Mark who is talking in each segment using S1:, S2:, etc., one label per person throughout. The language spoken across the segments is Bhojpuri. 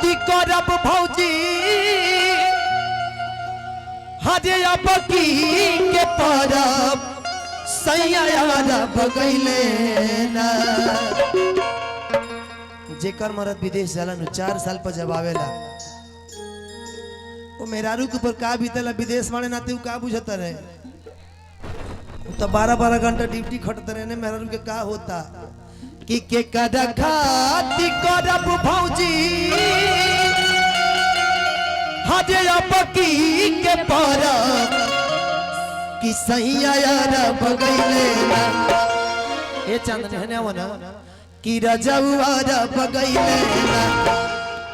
S1: खाती करब भौजी हजे अब की के परब सैया बगैले ना जेकर मरद विदेश जाला नु 4 साल पर जब आवेला वो मेहरारू के ऊपर का बीतेला विदेश वाले नाते का बुझता रहे तो 12-12 घंटा ड्यूटी खटते रहने मेहरारू के का होता कि के कदा खाती करब भौजी हजे अब की के परब कि सैया बगैले ना ए चांदनी है ना कि रजौआ बगैले ना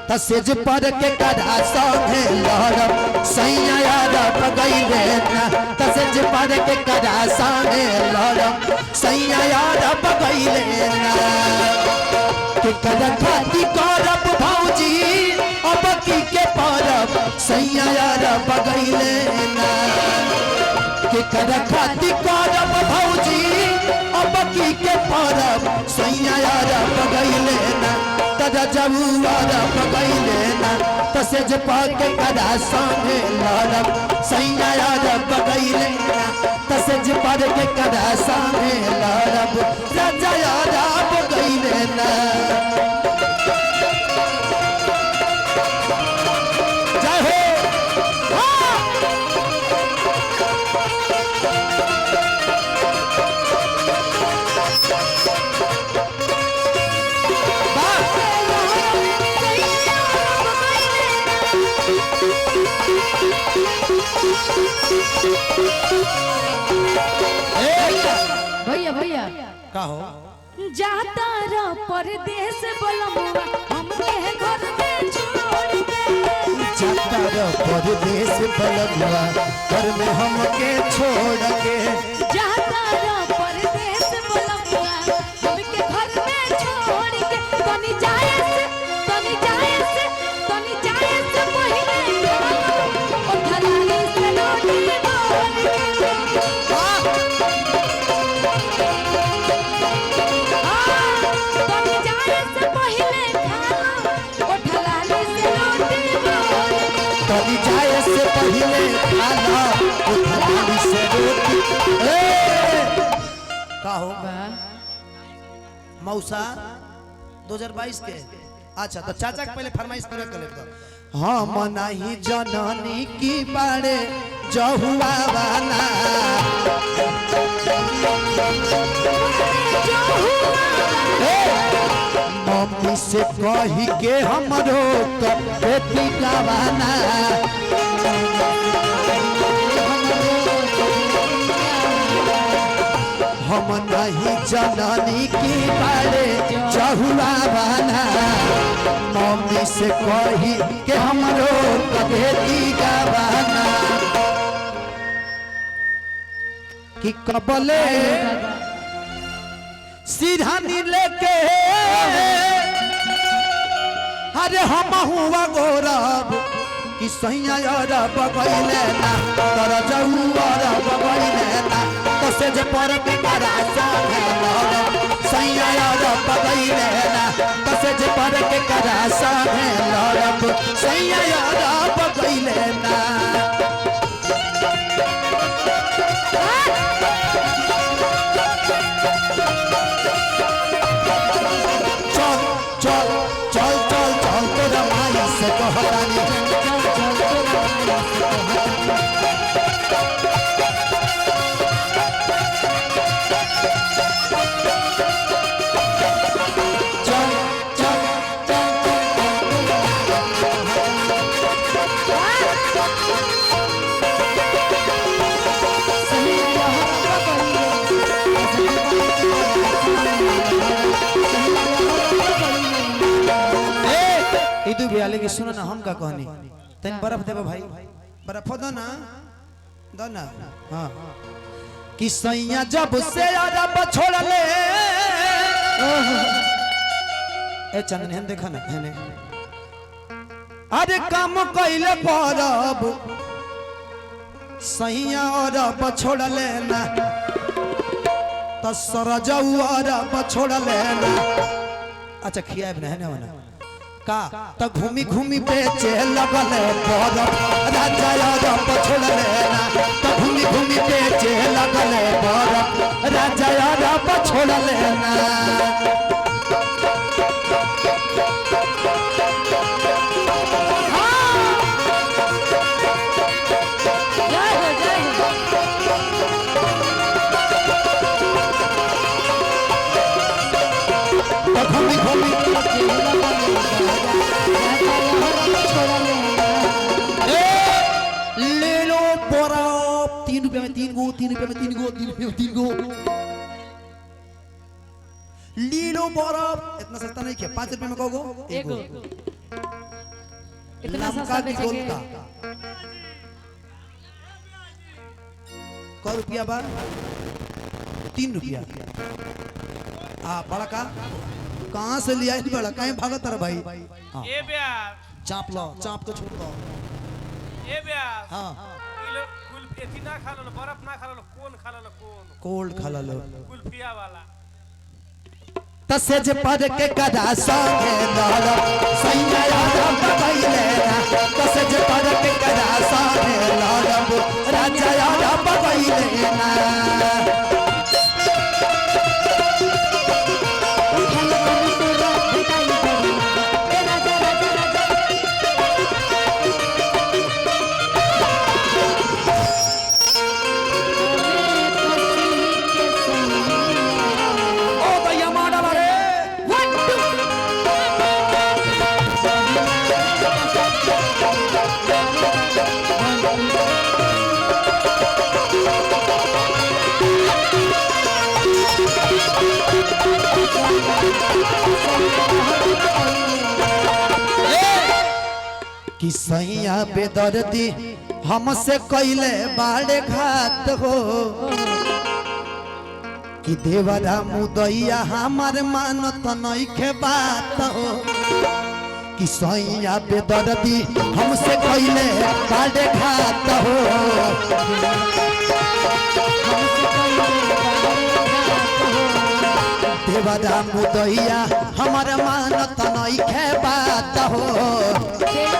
S1: तसेज पर के कदा संगे लड़ब सैया बगैले ना तसेज पर के कदा संगे लड़ब सैया बगैले ना के कदा खाती करब भौजी अब की के परब सैया बगैले ना के कदा खाती करब भौजी अब की के परब सैया बगैले ना तदा जबुआरा बगैले ना तसेज पाके कदा संगे लड़ब सैया बगैले ना तसेज पाके कदा संगे लड़ब राजा बगैले ना
S2: भैया भैया
S1: का हो
S2: जाता रा परदेश बोलमुआ हमके घर में छोड़ के
S1: जाता रा परदेश बोलमुआ घर में हमके छोड़ के
S2: जाता रा परदेश बोलमुआ हमके घर में छोड़ के तनी जाए से पहिले ओ धरानी से लौटी बोल
S1: तनी जाए से पहले खाना उठाली से रोटी का हो मौसा 2022 के अच्छा तो चाचा के पहले फरमाइश पूरा कर लेते हम नहीं जननी की बाड़े जहुआ वाला मम्मी से कही के हमरो बेटी गवाना हम नहीं जननी की बारे जहुआ वाला मम्मी से कही के हमरो बेटी गवाना कि कबले सीधानी लेके अरे हम हुआ गौरव कि सैया बगैले ना तर जहुआ बगैले ना तसे जे पर के करा संगे लड़ब सैया बगैले ना तसे जे पर के करा संगे लड़ब सैया बगैले ना लेकिन सुनो ना हम का कहनी तन बर्फ देबो भाई बर्फ दो ना हाँ कि सैया जब से अरब छोड़ ले ए चंदन हम देखा ना है अरे काम कइले परब सैया अरब छोड़ लेना तसर जऊ अरब छोड़ लेना अच्छा खिया है ना का तो घूमी घूमी बेचे लगल बरफ राजा अरब छोड़ लेना तो घूमी घूमी बेचे लगल बरफ राजा अरब छोड़ लेना घूमी घूमी ले लो बर्फ 3 रुपए में 3 गो 3 रुपए में 3 गो 3 रुपए में 3 गो ले लो बर्फ इतना सस्ता नहीं किया 5 रुपए में कहोगो
S2: एक गो इतना
S1: लमका
S2: सस्ता
S1: की
S2: बेचेंगे
S1: गोलका क रुपया बार 3 रुपया बड़ा का कहाँ से लिया इतनी बड़ा कहीं भागत रहा भाई
S3: ए ब्याह
S1: चाप लो चाप तो छोड़ दो
S3: ए ब्याह
S1: हाँ
S3: कुल्फी एथी ना खा लो बर्फ ना खा लो कौन खा लो कौन
S1: कोल्ड खा लो
S3: कुल्फिया वाला
S1: तसे जे पद के कदा संगे लड़ सैया यादव बगैले ना तसे जे पद के कदा संगे लड़ राजा यादव बगैले ना कि सैया बेदर्दी हमसे कैले बाड़े घात हो कि देवरा मुदैया हमार मानत नइखे बात हो कि सैया बेदर्दी हमसे कैले बाड़े घात हो देवरा मुदैया हमार मानत नइखे बात हो